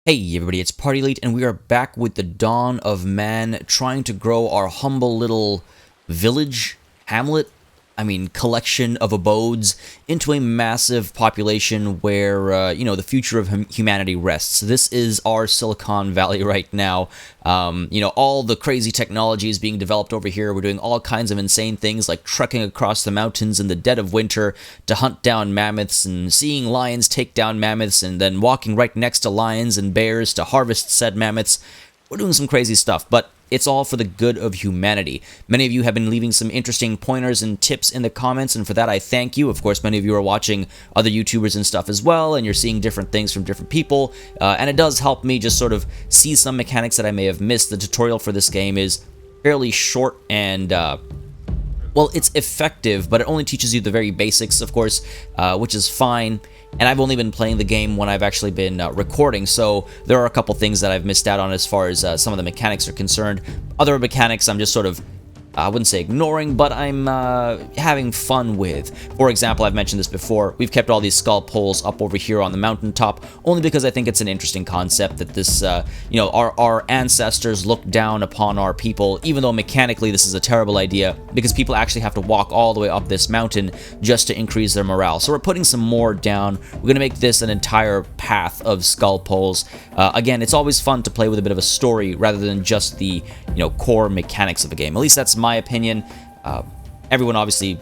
Hey everybody, it's Party Elite, and we are back with the Dawn of Man, trying to grow our humble little village, hamlet, collection of abodes into a massive population where, the future of humanity rests. This is our Silicon Valley right now. All the crazy technology is being developed over here. We're doing all kinds of insane things like trekking across the mountains in the dead of winter to hunt down mammoths and seeing lions take down mammoths and then walking right next to lions and bears to harvest said mammoths. We're doing some crazy stuff, but it's all for the good of humanity. Many of you have been leaving some interesting pointers and tips in the comments, and for that I thank you. Of course, many of you are watching other YouTubers and stuff as well, and you're seeing different things from different people, and it does help me just sort of see some mechanics that I may have missed. The tutorial for this game is fairly short and well, it's effective, but it only teaches you the very basics, of course, which is fine. And I've only been playing the game when I've actually been recording, so there are a couple things that I've missed out on as far as some of the mechanics are concerned. Other mechanics I'm just sort of, I wouldn't say ignoring, but I'm having fun with. For example, I've mentioned this before, we've kept all these skull poles up over here on the mountaintop, only because I think it's an interesting concept that this, our ancestors look down upon our people, even though mechanically this is a terrible idea, because people actually have to walk all the way up this mountain just to increase their morale. So we're putting some more down. We're going to make this an entire path of skull poles. Again, it's always fun to play with a bit of a story rather than just the, core mechanics of the game. At least that's my opinion. Everyone obviously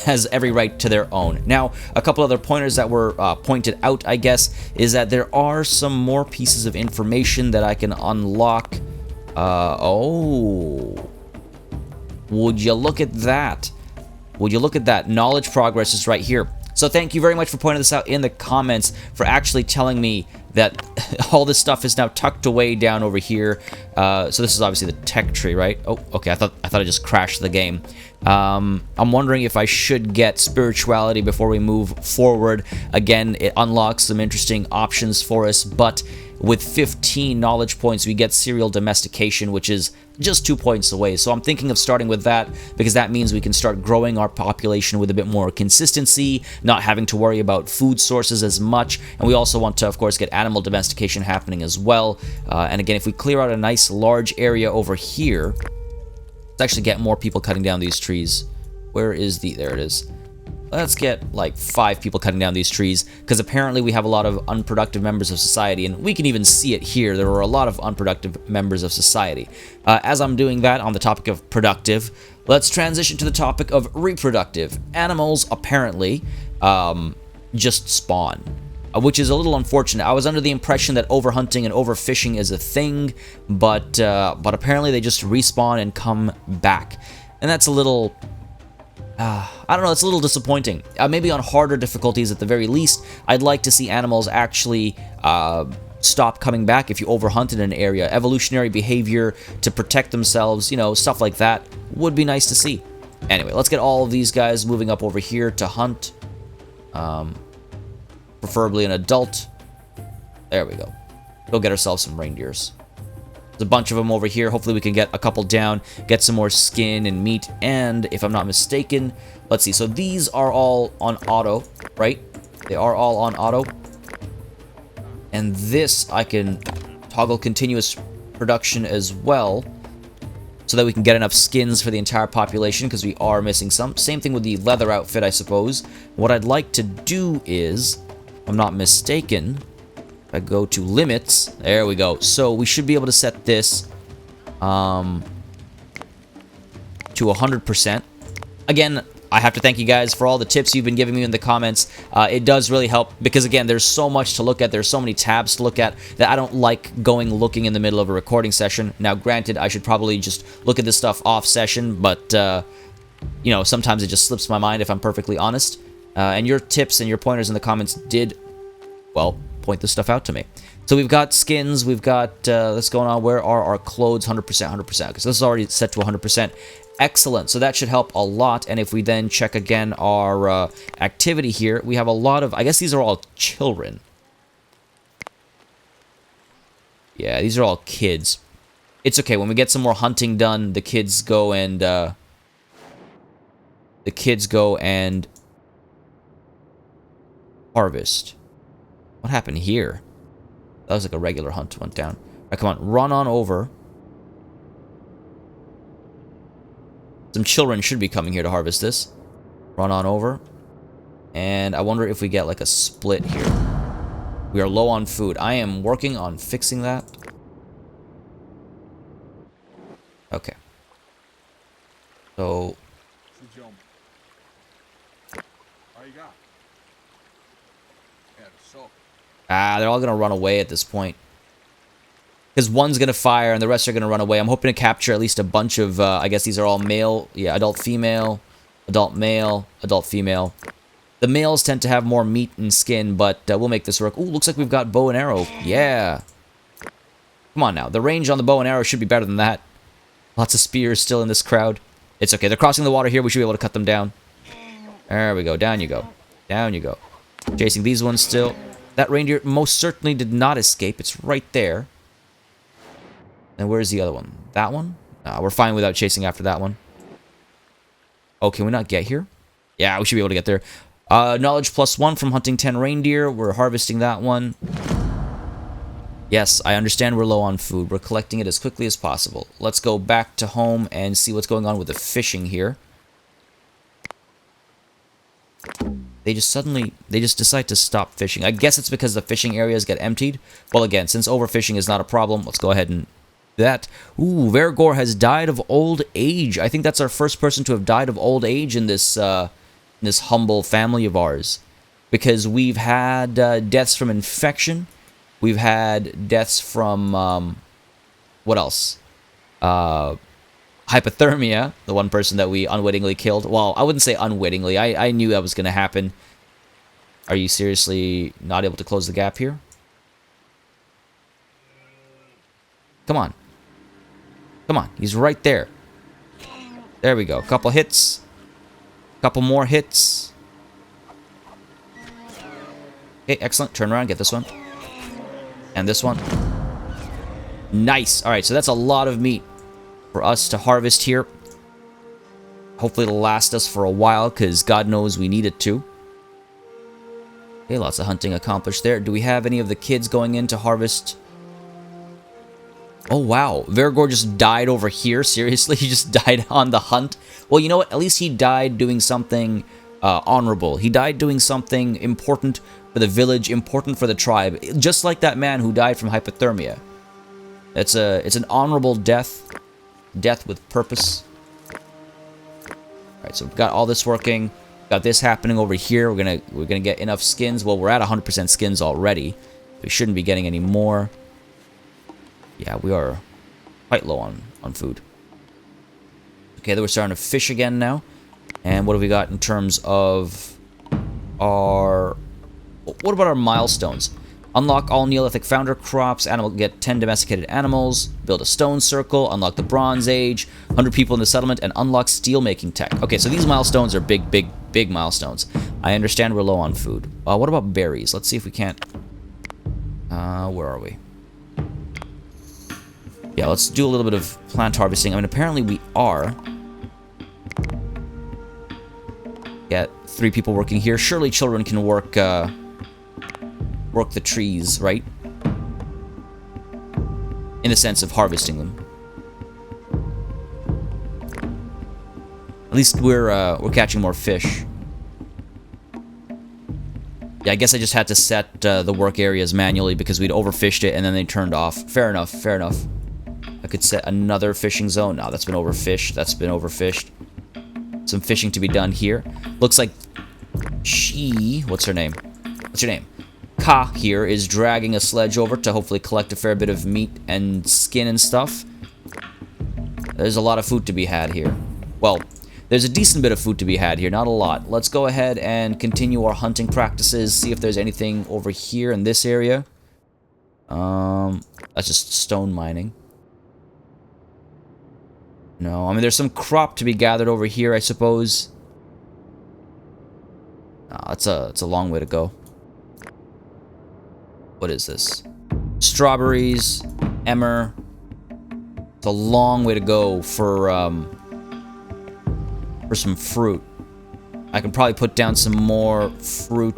has every right to their own. Now, a couple other pointers that were pointed out, I guess, is that there are some more pieces of information that I can unlock. Would you look at that? Would you look at that? Knowledge progress is right here. So thank you very much for pointing this out in the comments, for actually telling me that all this stuff is now tucked away down over here. So this is obviously the tech tree, right? Oh, okay, I thought I just crashed the game. I'm wondering if I should get spirituality before we move forward. Again, it unlocks some interesting options for us, but with 15 knowledge points, we get serial domestication, which is just 2 points away. So I'm thinking of starting with that, because that means we can start growing our population with a bit more consistency, not having to worry about food sources as much. And we also want to, of course, get animal domestication happening as well. And again, if we clear out a nice large area over here, let's actually get more people cutting down these trees. Where is the... There it is. Let's get like 5 people cutting down these trees, because apparently we have a lot of unproductive members of society, and we can even see it here. There are a lot of unproductive members of society. As I'm doing that on the topic of productive, let's transition to the topic of reproductive. Animals apparently just spawn, which is a little unfortunate. I was under the impression that overhunting and overfishing is a thing, but apparently they just respawn and come back, and that's a little... I don't know, it's a little disappointing. Maybe on harder difficulties at the very least, I'd like to see animals actually stop coming back if you overhunt in an area. Evolutionary behavior to protect themselves, stuff like that would be nice to see. Anyway, let's get all of these guys moving up over here to hunt. Preferably an adult. There we go. Go get ourselves some reindeers. There's a bunch of them over here. Hopefully we can get a couple down, get some more skin and meat, and if I'm not mistaken, let's see. So these are all on auto, right? They are all on auto. And this I can toggle continuous production as well, so that we can get enough skins for the entire population, because we are missing some. Same thing with the leather outfit, I suppose. What I'd like to do is, if I'm not mistaken, I go to limits. There we go. So we should be able to set this to 100%. Again, I have to thank you guys for all the tips you've been giving me in the comments. It does really help, because again, there's so much to look at. There's so many tabs to look at that I don't like looking in the middle of a recording session. Now, granted, I should probably just look at this stuff off session, but sometimes it just slips my mind, if I'm perfectly honest. And your tips and your pointers in the comments did, well, point this stuff out to me. So we've got skins, we've got this going on. Where are our clothes? 100%, 100%, because this is already set to 100%. Excellent. So that should help a lot. And if we then check again our activity here, we have a lot of, I guess these are all children. Yeah, these are all kids. It's okay. When we get some more hunting done, the kids go and harvest. What happened here? That was like a regular hunt went down. Alright, come on, run on over. Some children should be coming here to harvest this. Run on over. And I wonder if we get like a split here. We are low on food. I am working on fixing that. Okay. So... they're all gonna run away at this point. Because one's gonna fire and the rest are gonna run away. I'm hoping to capture at least a bunch of, I guess these are all male. Yeah, adult female, adult male, adult female. The males tend to have more meat and skin, but we'll make this work. Ooh, looks like we've got bow and arrow. Yeah. Come on now. The range on the bow and arrow should be better than that. Lots of spears still in this crowd. It's okay. They're crossing the water here. We should be able to cut them down. There we go. Down you go. Down you go. Chasing these ones still. That reindeer most certainly did not escape. It's right there. And where's the other one? That one? Nah, we're fine without chasing after that one. Oh, can we not get here? Yeah, we should be able to get there. Knowledge +1 from hunting 10 reindeer. We're harvesting that one. Yes, I understand we're low on food. We're collecting it as quickly as possible. Let's go back to home and see what's going on with the fishing here. They just decide to stop fishing. I guess it's because the fishing areas get emptied. Well, again, since overfishing is not a problem, let's go ahead and that. Ooh, Vergor has died of old age. I think that's our first person to have died of old age in this humble family of ours. Because we've had deaths from infection. We've had deaths from, what else? Hypothermia, the one person that we unwittingly killed. Well, I wouldn't say unwittingly. I knew that was going to happen. Are you seriously not able to close the gap here? Come on. Come on. He's right there. There we go. A couple hits. A couple more hits. Okay, excellent. Turn around. Get this one. And this one. Nice. All right, so that's a lot of meat for us to harvest here. Hopefully it'll last us for a while, because God knows we need it to. Okay, lots of hunting accomplished there. Do we have any of the kids going in to harvest? Oh, wow. Vergor just died over here. Seriously? He just died on the hunt? Well, you know what? At least he died doing something honorable. He died doing something important for the village, important for the tribe. Just like that man who died from hypothermia. It's an honorable death. Death with purpose. Alright, so we've got all this working. Got this happening over here. We're gonna get enough skins. Well, we're at 100% skins already. We shouldn't be getting any more. Yeah, we are quite low on food. Okay, then we're starting to fish again now. And what have we got in terms of our... What about our milestones? Unlock all Neolithic founder crops. Animal get 10 domesticated animals. Build a stone circle. Unlock the Bronze Age. 100 people in the settlement. And unlock steel-making tech. Okay, so these milestones are big milestones. I understand we're low on food. What about berries? Let's see if we can't... where are we? Yeah, let's do a little bit of plant harvesting. I mean, apparently we are. Got 3 people working here. Surely children can work the trees, right? In the sense of harvesting them. At least we're catching more fish. Yeah, I guess I just had to set the work areas manually because we'd overfished it and then they turned off. Fair enough, fair enough. I could set another fishing zone. No, that's been overfished. That's been overfished. Some fishing to be done here. Looks like what's her name? What's your name? Ka here is dragging a sledge over to hopefully collect a fair bit of meat and skin and stuff. There's a lot of food to be had here. Well, there's a decent bit of food to be had here, not a lot. Let's go ahead and continue our hunting practices, see if there's anything over here in this area. That's just stone mining. No, I mean, there's some crop to be gathered over here, I suppose. It's a long way to go. What is this? Strawberries, emmer. It's a long way to go for some fruit. I can probably put down some more fruit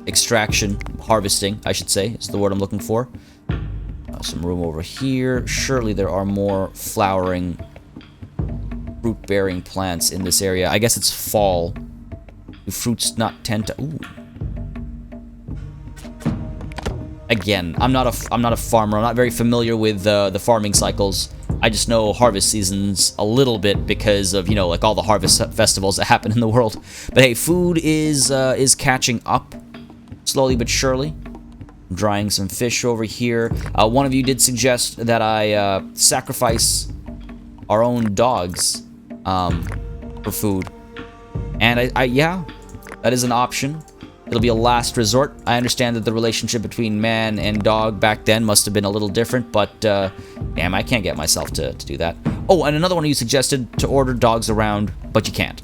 extraction, harvesting, I should say, is the word I'm looking for. Some room over here. Surely there are more flowering, fruit-bearing plants in this area. I guess it's fall. Do fruits not tend to... Ooh. Again, I'm not a farmer. I'm not very familiar with the farming cycles. I just know harvest seasons a little bit because of, you know, like all the harvest festivals that happen in the world. But hey, food is catching up slowly but surely. I'm drying some fish over here. One of you did suggest that I sacrifice our own dogs for food. And yeah, that is an option. It'll be a last resort. I understand that the relationship between man and dog back then must have been a little different, but damn, I can't get myself to do that. Oh, and another one of you suggested to order dogs around, but you can't.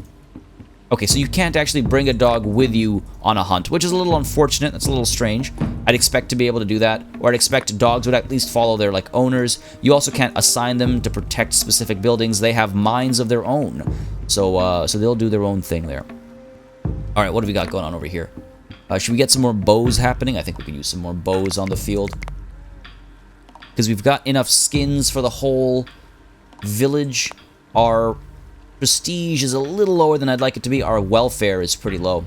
Okay, so you can't actually bring a dog with you on a hunt, which is a little unfortunate. That's a little strange. I'd expect to be able to do that, or I'd expect dogs would at least follow their, like, owners. You also can't assign them to protect specific buildings. They have minds of their own, so they'll do their own thing there. All right, what have we got going on over here? Should we get some more bows happening? I think we could use some more bows on the field. Because we've got enough skins for the whole village. Our prestige is a little lower than I'd like it to be. Our welfare is pretty low.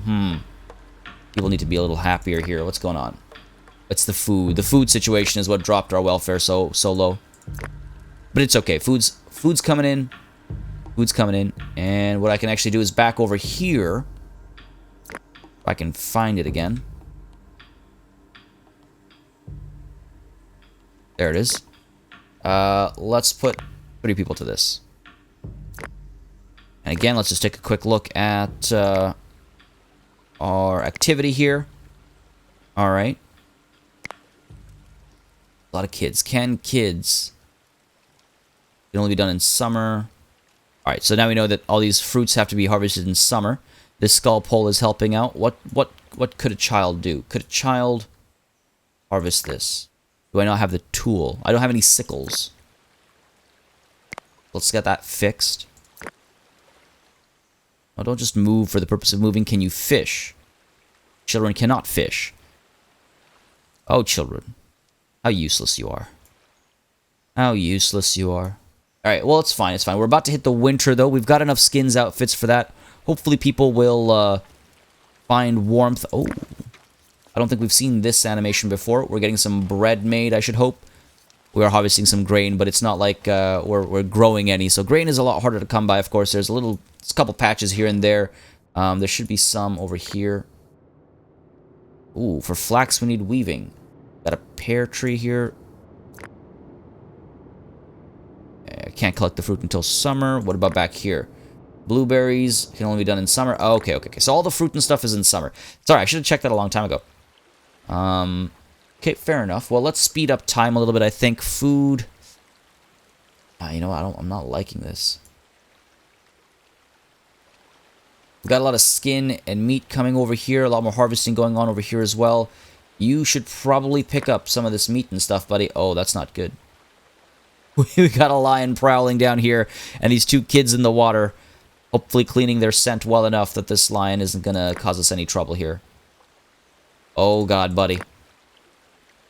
People need to be a little happier here. What's going on? It's the food. The food situation is what dropped our welfare so low. But it's okay. Food's coming in. Food's coming in. And what I can actually do is back over here. If I can find it again. There it is. Let's put 30 people to this. And again, let's just take a quick look at our activity here. Alright. A lot of kids. Can kids can only be done in summer. Alright, so now we know that all these fruits have to be harvested in summer. This skull pole is helping out. What could a child do? Could a child harvest this? Do I not have the tool? I don't have any sickles. Let's get that fixed. Oh, don't just move for the purpose of moving. Can you fish? Children cannot fish. Oh, children. How useless you are. How useless you are. Alright, well, it's fine, it's fine. We're about to hit the winter, though. We've got enough skins outfits for that. Hopefully people will find warmth. Oh, I don't think we've seen this animation before. We're getting some bread made, I should hope. We are harvesting some grain, but it's not like we're growing any. So grain is a lot harder to come by, of course. There's a couple patches here and there. There should be some over here. Ooh, for flax we need weaving. Got a pear tree here. I can't collect the fruit until summer. What about back here? Blueberries can only be done in summer. Oh, okay. So all the fruit and stuff is in summer. Sorry, I should have checked that a long time ago. Okay, fair enough. Well, let's speed up time a little bit, I think. Food. You know what? I'm not liking this. We've got a lot of skin and meat coming over here. A lot more harvesting going on over here as well. You should probably pick up some of this meat and stuff, buddy. Oh, that's not good. We got a lion prowling down here, and these two kids in the water. Hopefully cleaning their scent well enough that this lion isn't going to cause us any trouble here. Oh, God, buddy.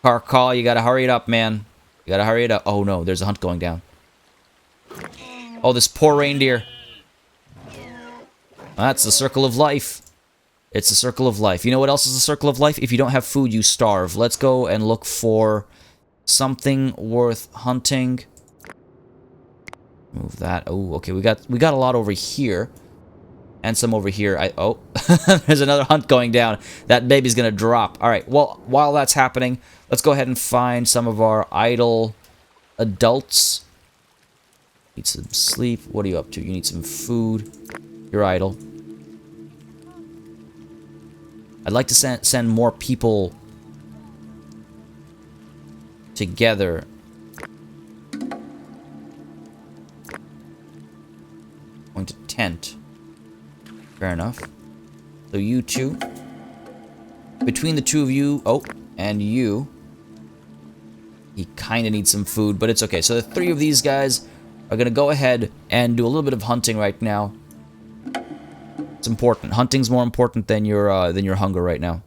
Carcall, you got to hurry it up, man. You got to hurry it up. Oh, no, there's a hunt going down. Oh, this poor reindeer. That's the circle of life. It's the circle of life. You know what else is the circle of life? If you don't have food, you starve. Let's go and look for something worth hunting. Move that. Oh, okay. We got a lot over here. And some over here. Oh, there's another hunt going down. That baby's gonna drop. Alright, well, while that's happening, let's go ahead and find some of our idle adults. Need some sleep. What are you up to? You need some food. You're idle. I'd like to send more people together. Going to tent. Fair enough. So you two. Between the two of you, and you. He kind of needs some food, but it's okay. So the three of these guys are going to go ahead and do a little bit of hunting right now. It's important. Hunting's more important than your hunger right now.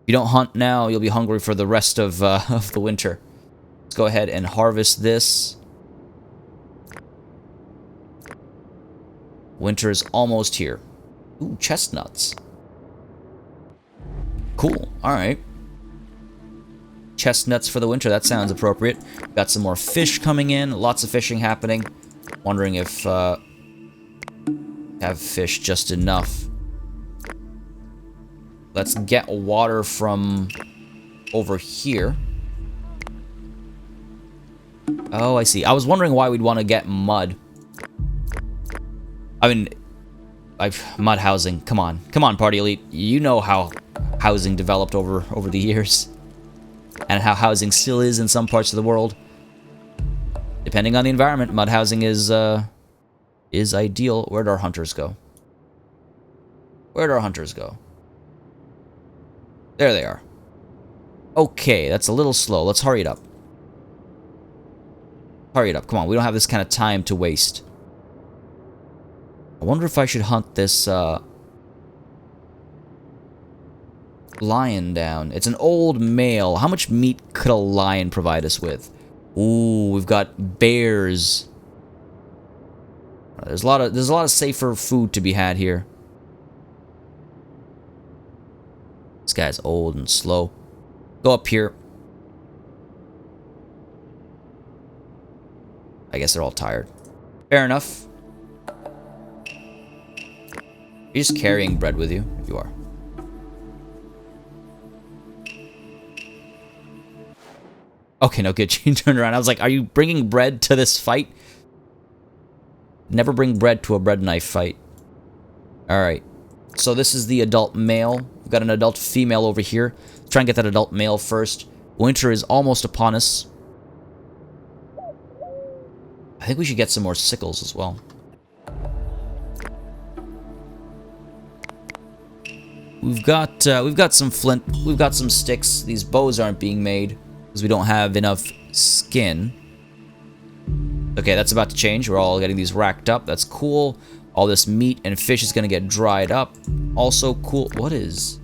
If you don't hunt now, you'll be hungry for the rest of the winter. Let's go ahead and harvest this. Winter is almost here. Ooh, chestnuts. Cool. Alright. Chestnuts for the winter. That sounds appropriate. Got some more fish coming in. Lots of fishing happening. Wondering if have fish just enough. Let's get water from over here. Oh, I see. I was wondering why we'd want to get mud. I mean, mud housing. Come on. Come on, Party Elite. You know how housing developed over the years. And how housing still is in some parts of the world. Depending on the environment, mud housing is ideal. Where'd our hunters go? Where'd our hunters go? There they are. Okay, that's a little slow. Let's hurry it up. Hurry it up. Come on, we don't have this kind of time to waste. I wonder if I should hunt this lion down. It's an old male. How much meat could a lion provide us with? Ooh, we've got bears. There's a lot of safer food to be had here. This guy's old and slow. Go up here. I guess they're all tired. Fair enough. You're just carrying bread with you? You are. Okay, no good. She turned around. I was like, are you bringing bread to this fight? Never bring bread to a bread knife fight. Alright. So this is the adult male. We've got an adult female over here. Let's try and get that adult male first. Winter is almost upon us. I think we should get some more sickles as well. We've got some flint. We've got some sticks. These bows aren't being made because we don't have enough skin. Okay, that's about to change. We're all getting these racked up. That's cool. All this meat and fish is going to get dried up. Also cool. What is...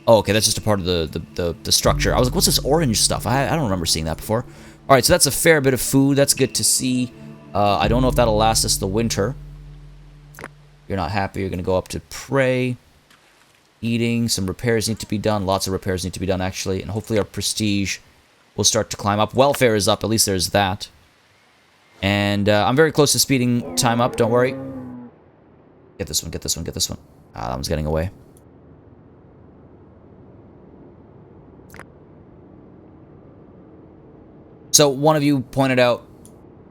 Oh, okay, that's just a part of the structure. I was like, what's this orange stuff? I don't remember seeing that before. Alright, so that's a fair bit of food. That's good to see. I don't know if that'll last us the winter. You're not happy. You're going to go up to pray. Eating. Some repairs need to be done. Lots of repairs need to be done, actually. And hopefully our prestige will start to climb up. Welfare is up. At least there's that. And I'm very close to speeding time up. Don't worry. Get this one. Get this one. Get this one. Ah, that one's getting away. So one of you pointed out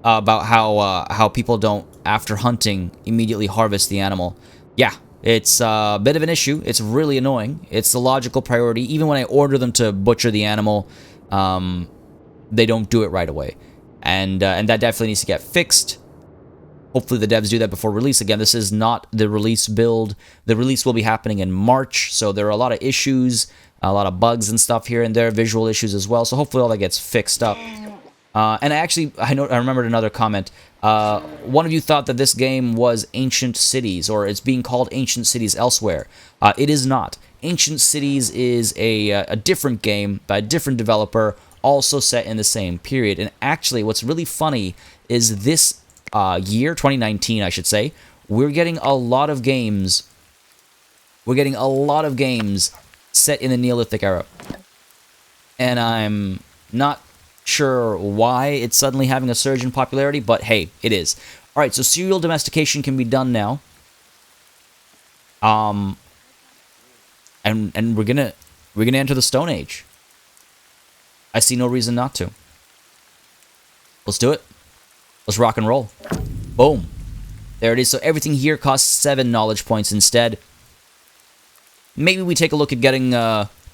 about how people don't, after hunting, immediately harvest the animal. Yeah, it's a bit of an issue. It's really annoying. It's the logical priority. Even when I order them to butcher the animal, they don't do it right away. And that definitely needs to get fixed. Hopefully the devs do that before release. Again, this is not the release build. The release will be happening in March, so there are a lot of issues, a lot of bugs and stuff here and there, visual issues as well. So hopefully all that gets fixed up. And I remembered another comment. One of you thought that this game was Ancient Cities, or it's being called Ancient Cities elsewhere. It is not. Ancient Cities is a different game by a different developer, also set in the same period. And actually, what's really funny is this year, 2019, I should say, we're getting a lot of games. We're getting a lot of games set in the Neolithic era. And I'm not sure why it's suddenly having a surge in popularity, but hey, it is. All right, so cereal domestication can be done now. And we're gonna enter the Stone Age. I see no reason not to. Let's do it. Let's rock and roll. Boom. There it is. So everything here costs 7 knowledge points instead. Maybe we take a look at getting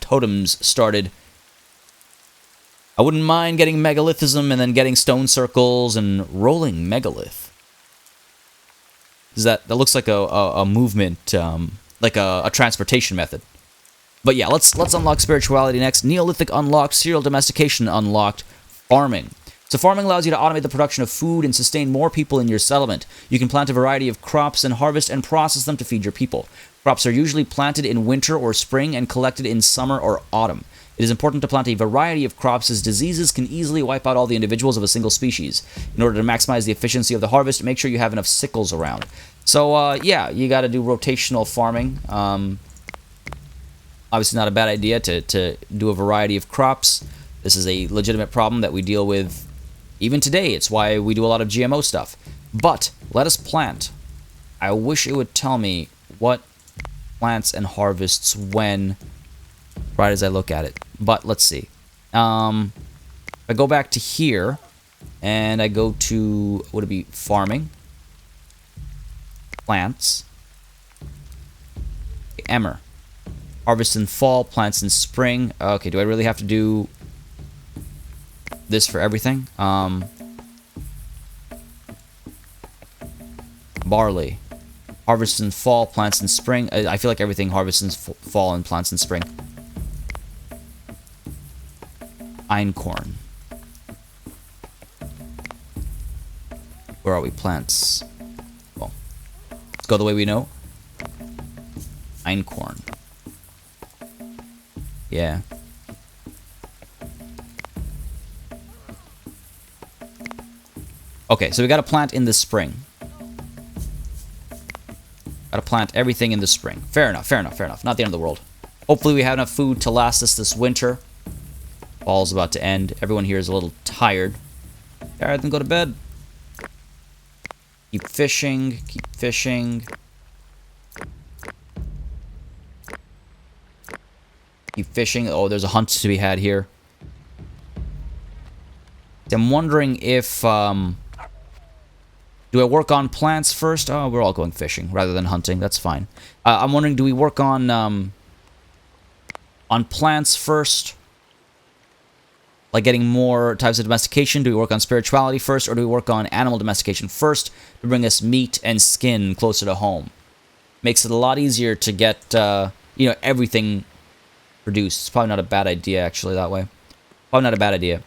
totems started. I wouldn't mind getting megalithism and then getting stone circles and rolling megalith. That looks like a movement, like a transportation method. But yeah, let's unlock spirituality next. Neolithic unlocked, cereal domestication unlocked, farming. So farming allows you to automate the production of food and sustain more people in your settlement. You can plant a variety of crops and harvest and process them to feed your people. Crops are usually planted in winter or spring and collected in summer or autumn. It is important to plant a variety of crops as diseases can easily wipe out all the individuals of a single species. In order to maximize the efficiency of the harvest, make sure you have enough sickles around. So, yeah, you got to do rotational farming. Obviously not a bad idea to do a variety of crops. This is a legitimate problem that we deal with even today. It's why we do a lot of GMO stuff. But let us plant. I wish it would tell me what plants and harvests when, right as I look at it. But let's see. I go back to here, and I go to, would it be farming? Plants. Emmer. Harvest in fall, plants in spring. Okay, do I really have to do this for everything? Barley. Harvest in fall, plants in spring. I feel like everything harvests in fall and plants in spring. Einkorn. Where are we? Plants. Well, let's go the way we know. Einkorn. Yeah. Okay, so we got to plant in the spring. Got to plant everything in the spring. Fair enough, fair enough, fair enough. Not the end of the world. Hopefully we have enough food to last us this winter. Fall's about to end. Everyone here is a little tired. Alright, then go to bed. Keep fishing, keep fishing. Keep fishing. Oh, there's a hunt to be had here. I'm wondering if, do I work on plants first? Oh, we're all going fishing rather than hunting. That's fine. I'm wondering, do we work on plants first? Like getting more types of domestication? Do we work on spirituality first? Or do we work on animal domestication first to bring us meat and skin closer to home? Makes it a lot easier to get, you know, everything produced. It's probably not a bad idea, actually, that way. Probably not a bad idea.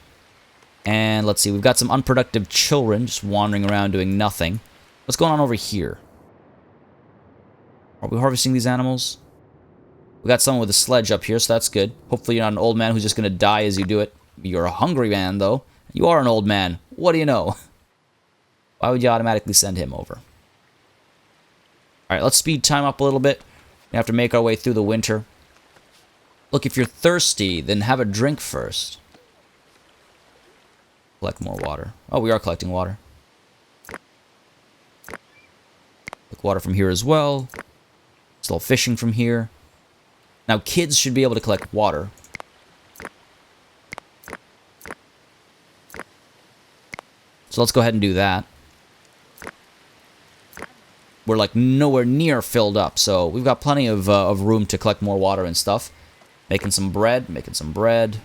And let's see, we've got some unproductive children just wandering around doing nothing. What's going on over here? Are we harvesting these animals? We got someone with a sledge up here, so that's good. Hopefully you're not an old man who's just going to die as you do it. You're a hungry man, though. You are an old man. What do you know? Why would you automatically send him over? Alright, let's speed time up a little bit. We have to make our way through the winter. Look, if you're thirsty, then have a drink first. Collect more water. Oh, we are collecting water. Collect water from here as well. Still fishing from here. Now, kids should be able to collect water. So let's go ahead and do that. We're like nowhere near filled up, so we've got plenty of room to collect more water and stuff. Making some bread, making some bread.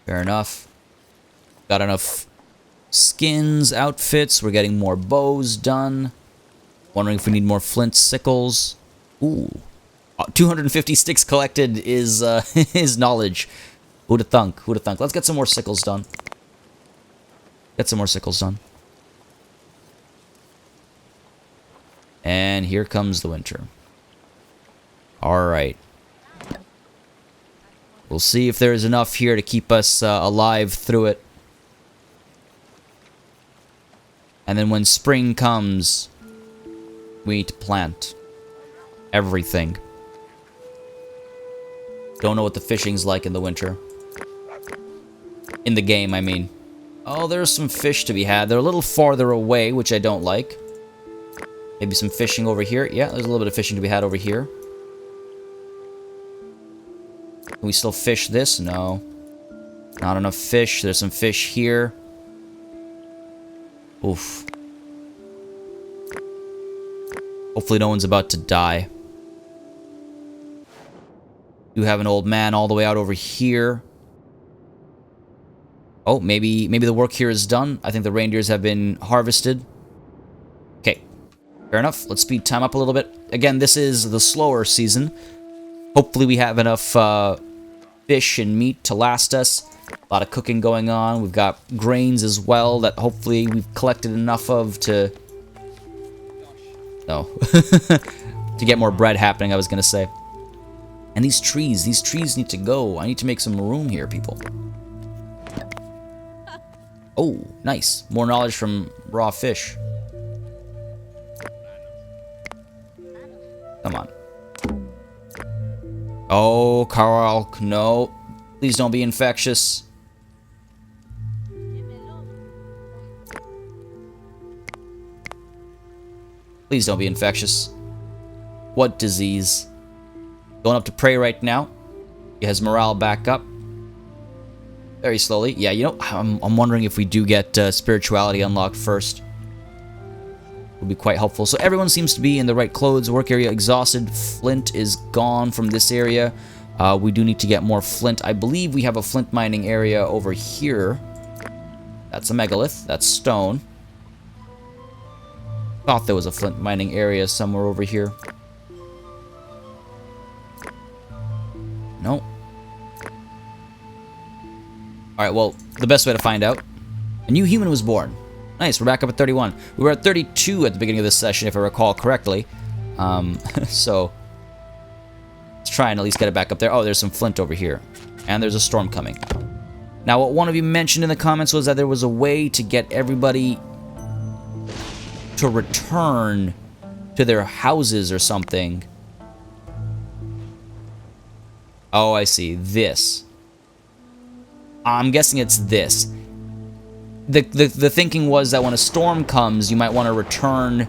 Fair enough. Got enough skins, outfits. We're getting more bows done. Wondering if we need more flint sickles. Ooh. 250 sticks collected is is knowledge. Who'da thunk? Who'da thunk? Let's get some more sickles done. Get some more sickles done. And here comes the winter. Alright. We'll see if there's enough here to keep us alive through it. And then when spring comes, we need to plant everything. Don't know what the fishing's like in the winter. In the game, I mean. Oh, there's some fish to be had. They're a little farther away, which I don't like. Maybe some fishing over here. Yeah, there's a little bit of fishing to be had over here. Can we still fish this? No. Not enough fish. There's some fish here. Oof. Hopefully no one's about to die. You have an old man all the way out over here. Oh, maybe the work here is done. I think the reindeers have been harvested. Okay. Fair enough. Let's speed time up a little bit. Again, this is the slower season. Hopefully we have enough fish and meat to last us. A lot of cooking going on. We've got grains as well that hopefully we've collected enough of to No. To get more bread happening, I was gonna say. And these trees need to go. I need to make some room here, people. Oh, nice. More knowledge from raw fish. Come on. Oh, Carl, no. Please don't be infectious. Please don't be infectious. What disease? Going up to pray right now. He has morale back up. Very slowly. Yeah, you know, I'm wondering if we do get spirituality unlocked first. Would be quite helpful. So everyone seems to be in the right clothes. Work area exhausted. Flint is gone from this area. We do need to get more flint. I believe we have a flint mining area over here. That's a megalith. That's stone. Thought there was a flint mining area somewhere over here. No. Alright, well, the best way to find out. A new human was born. Nice, we're back up at 31. We were at 32 at the beginning of this session, if I recall correctly. So, let's try and at least get it back up there. Oh, there's some flint over here. And there's a storm coming. Now, what one of you mentioned in the comments was that there was a way to get everybody to return to their houses or something. Oh, I see. This. I'm guessing it's this. The thinking was that when a storm comes, you might want to return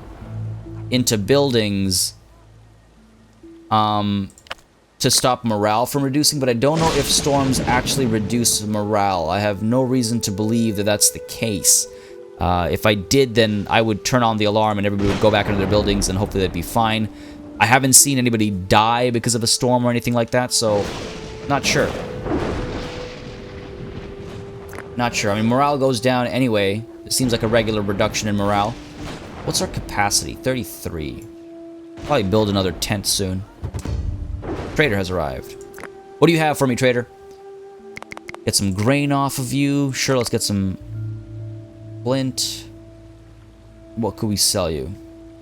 into buildings to stop morale from reducing, but I don't know if storms actually reduce morale. I have no reason to believe that that's the case. If I did, then I would turn on the alarm and everybody would go back into their buildings and hopefully they'd be fine. I haven't seen anybody die because of a storm or anything like that, so not sure. Not sure. I mean, morale goes down anyway. It seems like a regular reduction in morale. What's our capacity? 33. Probably build another tent soon. Trader has arrived. What do you have for me, trader? Get some grain off of you. Sure, let's get some flint. What could we sell you?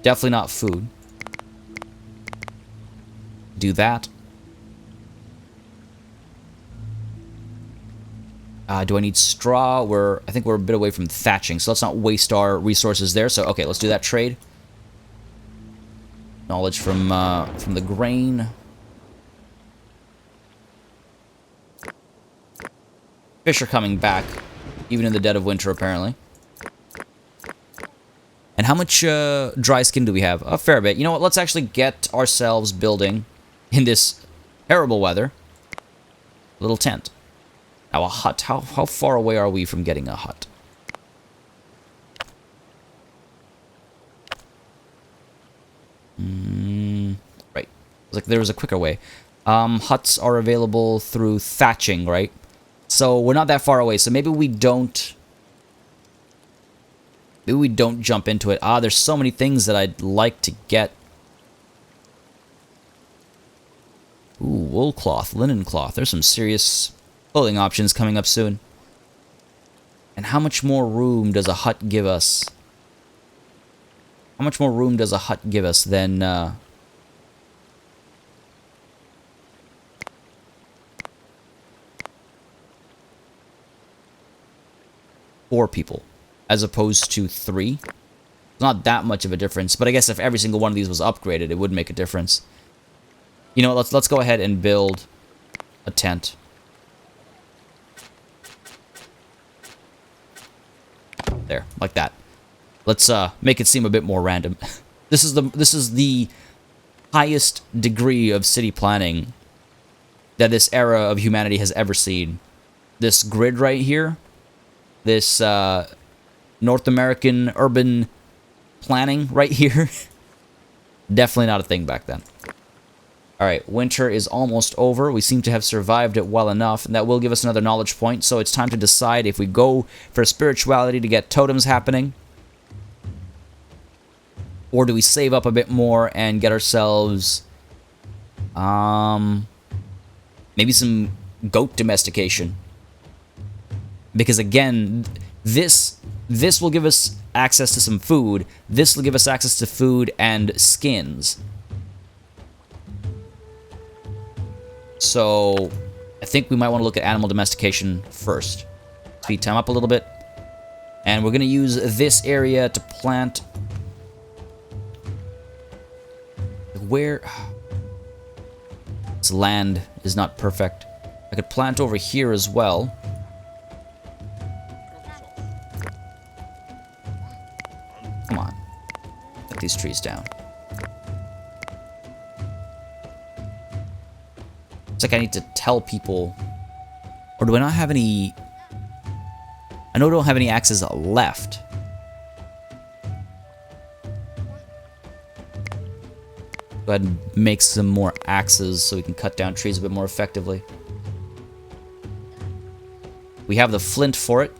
Definitely not food. Do that. Do I need straw? I think we're a bit away from thatching, so let's not waste our resources there. So, okay, let's do that trade. Knowledge from the grain. Fish are coming back, even in the dead of winter, apparently. And how much dry skin do we have? A fair bit. You know what? Let's actually get ourselves building in this terrible weather. A little tent. Now, a hut. How far away are we from getting a hut? Right. Like there was a quicker way. Huts are available through thatching, right? So we're not that far away. So maybe we don't. Maybe we don't jump into it. There's so many things that I'd like to get. Ooh, wool cloth, linen cloth. There's some serious clothing options coming up soon. And how much more room does a hut give us? How much more room does a hut give us than... 4 people, as opposed to 3? It's not that much of a difference, but I guess if every single one of these was upgraded, it would make a difference. You know what, let's go ahead and build a tent. There, like that. Let's make it seem a bit more random. This is the highest degree of city planning that this era of humanity has ever seen. This grid right here, this North American urban planning right here, definitely not a thing back then. Alright, winter is almost over. We seem to have survived it well enough, and that will give us another knowledge point, so it's time to decide if we go for spirituality to get totems happening, or do we save up a bit more and get ourselves maybe some goat domestication. Because again, this This will give us access to some food. This will give us access to food and skins. So, I think we might want to look at animal domestication first. Speed time up a little bit. And we're going to use this area to plant... Where... This land is not perfect. I could plant over here as well. Come on. Cut these trees down. It's like I need to tell people... Or do I not have any... I know I don't have any axes left. Go ahead and make some more axes so we can cut down trees a bit more effectively. We have the flint for it.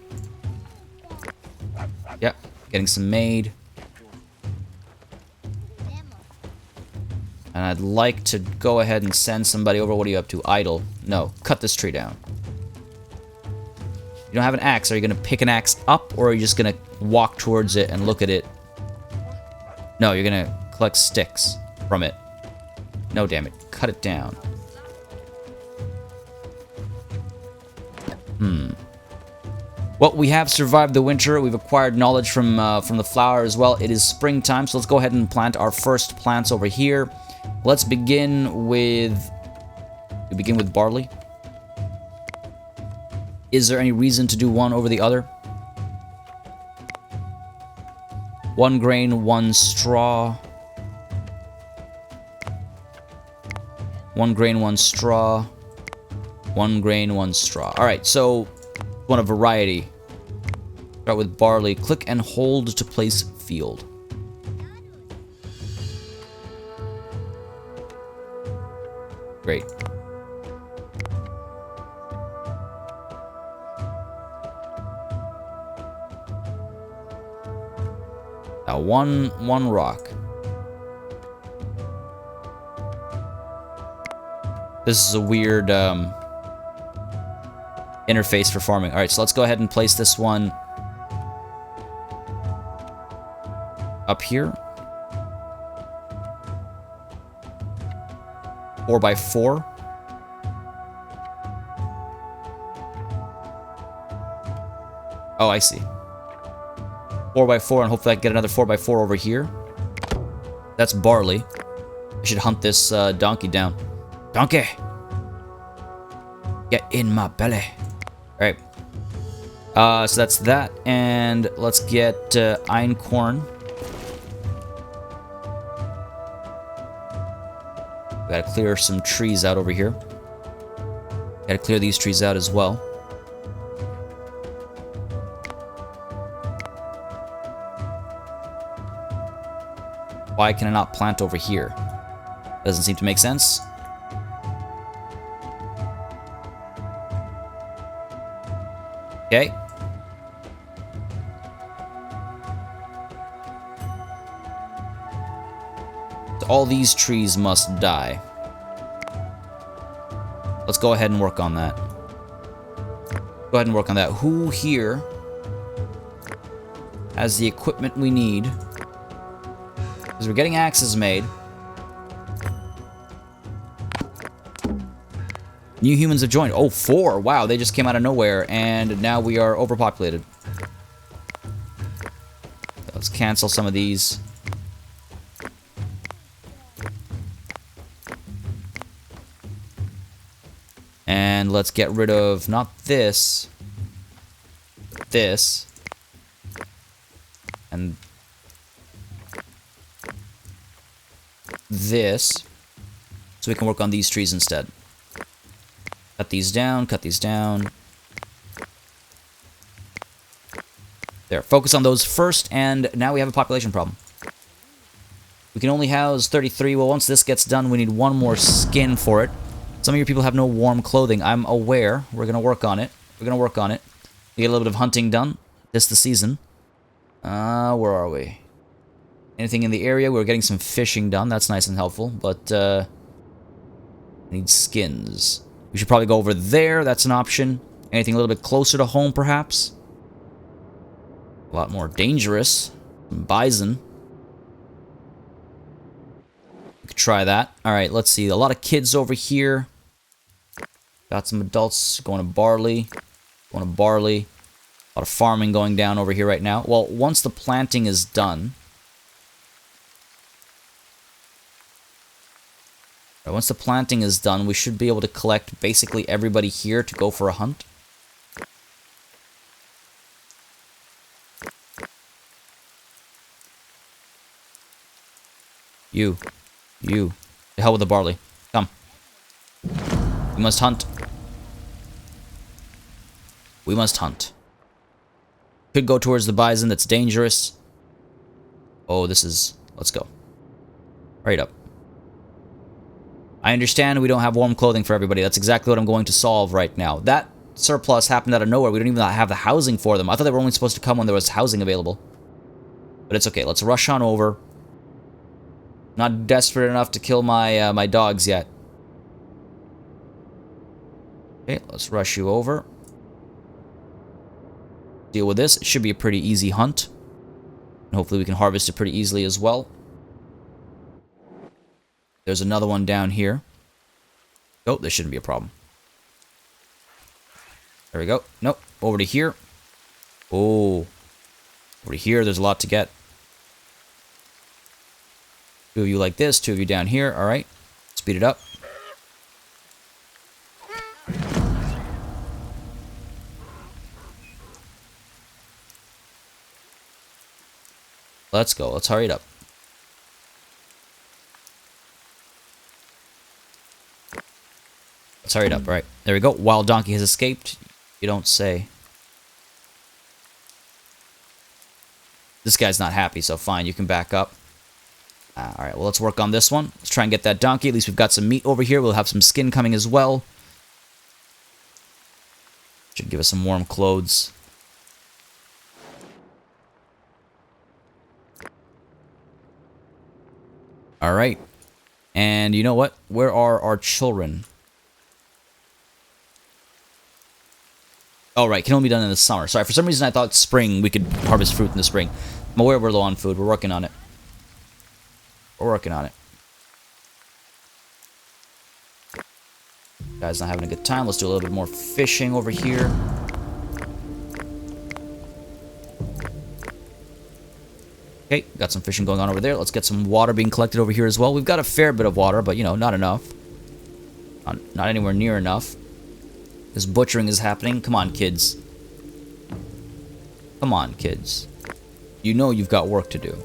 Yep, getting some made. And I'd like to go ahead and send somebody over. What are you up to? Idle. No, cut this tree down. You don't have an axe. Are you going to pick an axe up, or are you just going to walk towards it and look at it? No, you're going to collect sticks from it. No, damn it. Cut it down. Well, we have survived the winter. We've acquired knowledge from the flower as well. It is springtime, so let's go ahead and plant our first plants over here. Let's begin with... We begin with barley. Is there any reason to do one over the other? 1 grain, 1 straw. 1 grain, 1 straw. 1 grain, 1 straw. Alright, so one of variety. Start with barley. Click and hold to place field. Great. Now one rock. This is a weird interface for farming. Alright, so let's go ahead and place this one up here. 4x4. Oh, I see. 4x4, and hopefully I can get another 4x4 over here. That's barley. I should hunt this donkey down. Donkey! Get in my belly. Alright. So that's that, and let's get einkorn. Gotta clear some trees out over here. Gotta clear these trees out as well. Why can I not plant over here? Doesn't seem to make sense. Okay. All these trees must die. Let's go ahead and work on that. Go ahead and work on that. Who here has the equipment we need? Because we're getting axes made. New humans have joined. Oh, 4. Wow, they just came out of nowhere, and now we are overpopulated. Let's cancel some of these. And let's get rid of, not this, this, and this, so we can work on these trees instead. Cut these down, cut these down. There, focus on those first, and now we have a population problem. We can only house 33. Well, once this gets done, we need 1 more skin for it. Some of your people have no warm clothing. I'm aware. We're going to work on it. We're going to work on it. We get a little bit of hunting done. This the season. Where are we? Anything in the area? We're getting some fishing done. That's nice and helpful. But, I need skins. We should probably go over there. That's an option. Anything a little bit closer to home, perhaps? A lot more dangerous. Some bison. We could try that. Alright, let's see. A lot of kids over here. Got some adults going to barley. Going to barley. A lot of farming going down over here right now. Well, once the planting is done... Once the planting is done, we should be able to collect basically everybody here to go for a hunt. You. The hell with the barley. Come. We must hunt. We must hunt. Could go towards the bison, that's dangerous. Oh, this is... Let's go. Right up. I understand we don't have warm clothing for everybody. That's exactly what I'm going to solve right now. That surplus happened out of nowhere. We don't even have the housing for them. I thought they were only supposed to come when there was housing available. But it's okay. Let's rush on over. Not desperate enough to kill my my dogs yet. Okay, let's rush you over. Deal with this. It should be a pretty easy hunt. And hopefully we can harvest it pretty easily as well. There's another one down here. Oh, there shouldn't be a problem. There we go. Nope. Over to here. Oh. Over to here, there's a lot to get. Two of you like this, two of you down here. Alright. Speed it up. Let's go. Let's hurry it up. Let's hurry it up. Right. There we go. Wild donkey has escaped. You don't say. This guy's not happy, so fine. You can back up. Alright, well, let's work on this one. Let's try and get that donkey. At least we've got some meat over here. We'll have some skin coming as well. Should give us some warm clothes. Alright. And you know what? Where are our children? Oh, right. Can only be done in the summer. Sorry, for some reason I thought spring, we could harvest fruit in the spring. I'm aware we're low on food. We're working on it. We're working on it. Guy's not having a good time. Let's do a little bit more fishing over here. Okay, got some fishing going on over there. Let's get some water being collected over here as well. We've got a fair bit of water, but, you know, not enough. Not anywhere near enough. This butchering is happening. Come on, kids. Come on, kids. You know you've got work to do.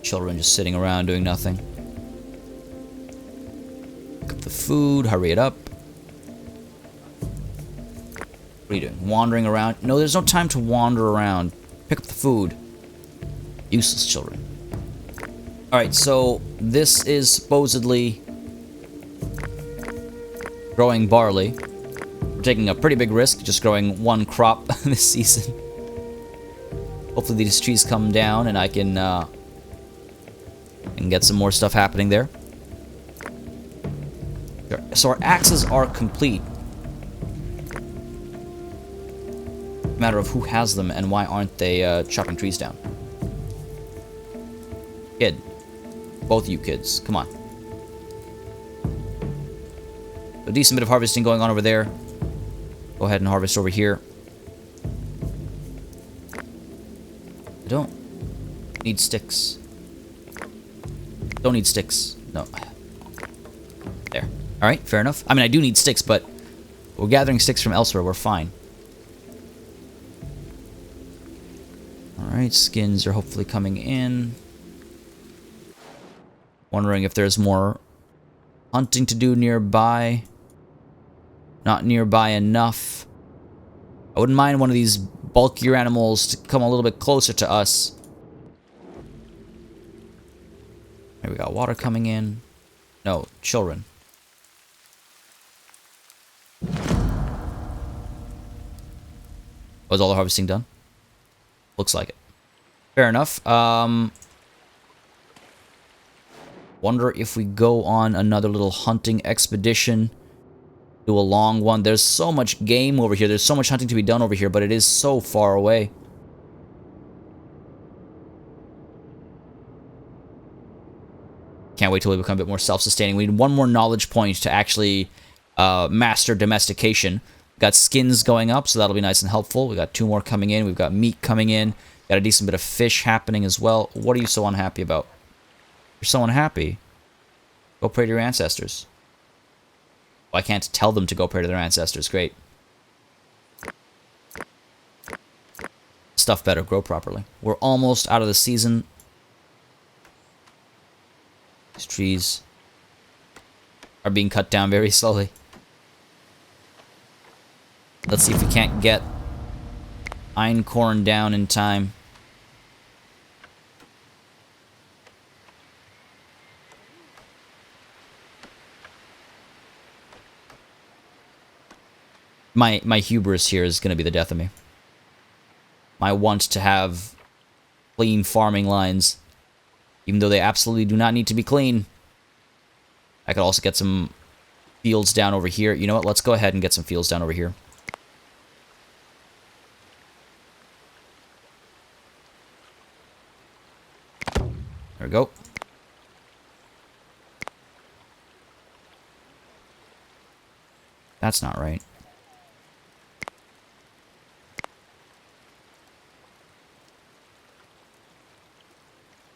Children just sitting around doing nothing. Pick up the food. Hurry it up. What are you doing? Wandering around? No, there's no time to wander around. Pick up the food. Useless children. Alright, so this is supposedly growing barley. We're taking a pretty big risk, just growing one crop this season. Hopefully these trees come down and I can get some more stuff happening there. So our axes are complete. Matter of who has them and why aren't they chopping trees down. Kid. Both of you kids. Come on. A decent bit of harvesting going on over there. Go ahead and harvest over here. I don't need sticks. Don't need sticks. No. There. Alright, fair enough. I mean, I do need sticks, but we're gathering sticks from elsewhere. We're fine. Alright, skins are hopefully coming in. Wondering if there's more hunting to do nearby. Not nearby enough. I wouldn't mind one of these bulkier animals to come a little bit closer to us. Here we got water coming in. No, children. Was all the harvesting done? Looks like it. Fair enough. Wonder if we go on another little hunting expedition. do a long one. There's so much game over here. There's so much hunting to be done over here, but it is so far away. Can't wait till we become a bit more self-sustaining. We need one more knowledge point to actually master domestication. Got skins going up, so that'll be nice and helpful. We got 2 more coming in. We've got meat coming in. Got a decent bit of fish happening as well. What are you so unhappy about? You're so unhappy. Go pray to your ancestors. Oh, I can't tell them to go pray to their ancestors. Great. Stuff better. Grow properly. We're almost out of the season. These trees are being cut down very slowly. Let's see if we can't get einkorn down in time. My hubris here is going to be the death of me. My want to have clean farming lines, even though they absolutely do not need to be clean. I could also get some fields down over here. You know what? Let's go ahead and get some fields down over here. There we go. That's not right.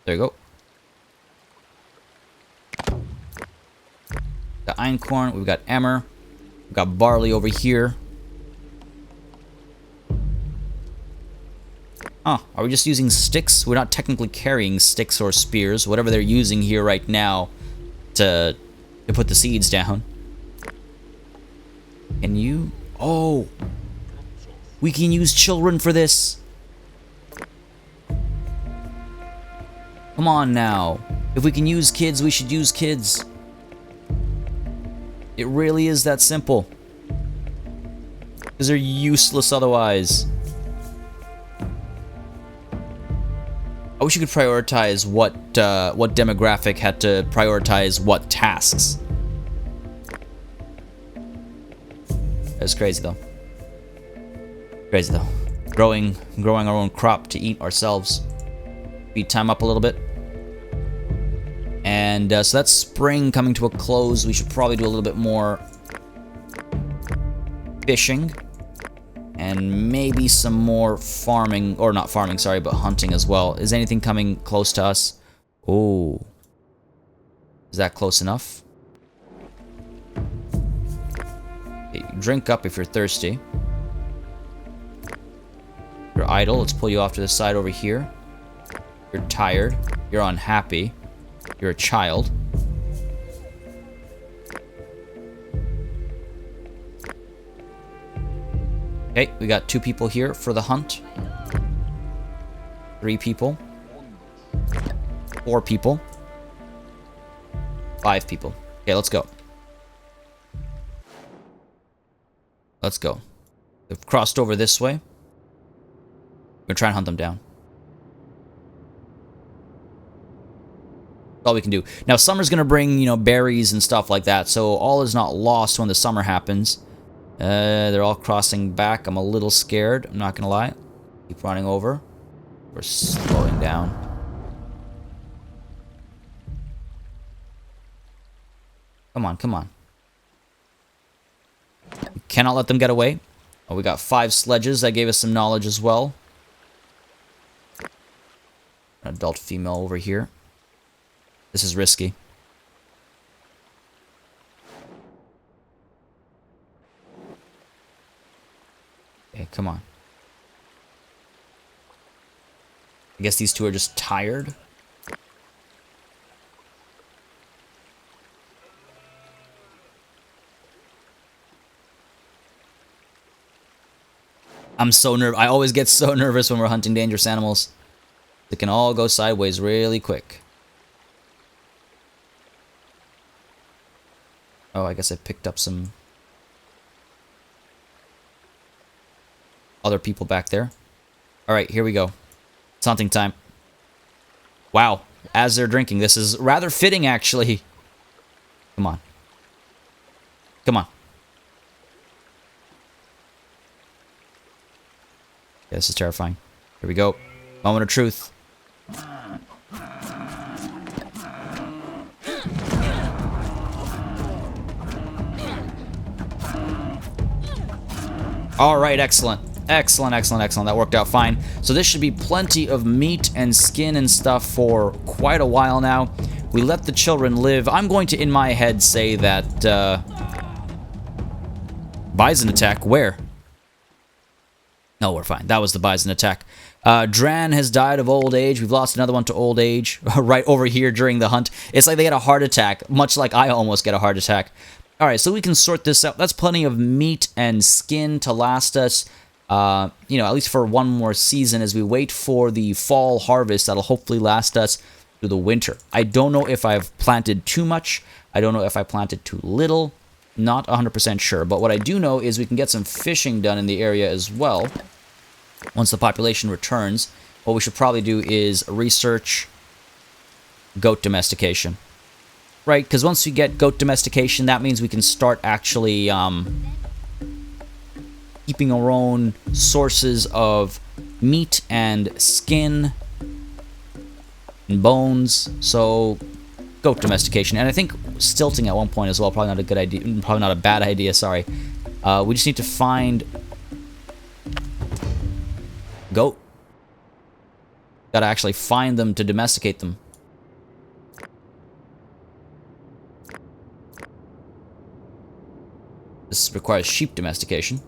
There you go. Got einkorn, we've got emmer, we've got barley over here. Huh, are we just using sticks? We're not technically carrying sticks or spears, whatever they're using here right now to put the seeds down. Can you... Oh! We can use children for this! Come on now. If we can use kids, we should use kids. It really is that simple. Because they're useless otherwise. I wish you could prioritize what demographic had to prioritize what tasks. That's crazy though. Crazy though. Growing our own crop to eat ourselves. Speed time up a little bit. And so that's spring coming to a close. We should probably do a little bit more fishing. And maybe some more farming, or not farming, sorry, but hunting as well. Is anything coming close to us? Oh. Is that close enough? Okay, drink up if you're thirsty. You're idle. Let's pull you off to the side over here. You're tired. You're unhappy. You're a child. Okay, we got 2 people here for the hunt. 3 people. 4 people. 5 people. Okay, let's go. Let's go. They've crossed over this way. We're gonna try and hunt them down. That's all we can do. Now, summer's gonna bring, you know, berries and stuff like that, so all is not lost when the summer happens. They're all crossing back. I'm a little scared, I'm not gonna lie. Keep running over. We're slowing down. Come on, come on. We cannot let them get away. Oh, we got 5 sledges. That gave us some knowledge as well. An adult female over here. This is risky. Okay, come on. I guess these 2 are just tired. I'm so nervous. I always get so nervous when we're hunting dangerous animals. It can all go sideways really quick. Oh, I guess I picked up some other people back there. Alright, here we go. It's hunting time. Wow. As they're drinking. This is rather fitting, actually. Come on. Come on. Yeah, this is terrifying. Here we go. Moment of truth. All right, excellent. Excellent, excellent, excellent. That worked out fine. So this should be plenty of meat and skin and stuff for quite a while now. We let the children live. I'm going to, in my head, say that, bison attack. Where? No, we're fine. That was the bison attack. Dran has died of old age. We've lost another one to old age right over here during the hunt. It's like they had a heart attack, much like I almost get a heart attack. All right, so we can sort this out. That's plenty of meat and skin to last us, you know, at least for one more season as we wait for the fall harvest that'll hopefully last us through the winter. I don't know if I've planted too much. I don't know if I planted too little. Not 100% sure. But what I do know is we can get some fishing done in the area as well. Once the population returns, what we should probably do is research goat domestication. Right, because once we get goat domestication, that means we can start actually keeping our own sources of meat and skin and bones. So, goat domestication. And I think stilting at one point as well, probably not a good idea, probably not a bad idea, sorry. We just need to find goat. Gotta actually find them to domesticate them. This requires sheep domestication.